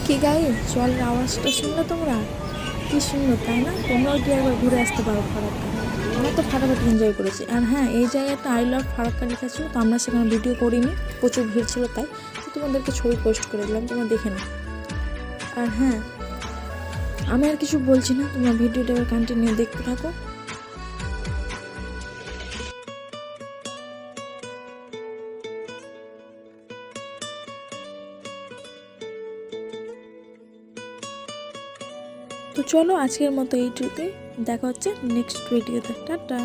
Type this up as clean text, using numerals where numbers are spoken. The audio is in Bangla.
কি গাইস, জলের আওয়াজটা শুনলে তোমরা? কি সুন্দর তাই না? তোমরাও কি একবার ঘুরে আসতে পারো ফারাক্কা। আমরা তো ফাটাফাটি এনজয় করেছি। আর হ্যাঁ, এই জায়গাটা আই লাভ ফারাক্কা লেখা ছিল, তো আমরা সেখানে ভিডিও করিনি, প্রচুর ভিড় ছিল, তাই তো তোমাদেরকে ছবি পোস্ট করে দিলাম, তোমরা দেখে নাও। আর হ্যাঁ, আমি আর কিছু বলছি না, তোমরা ভিডিওটা এবার কন্টিনিউ দেখতে থাকো। তো চলো, আজকের মতো এইটুকুই, দেখা হচ্ছে নেক্সট ভিডিওতে। টাটা।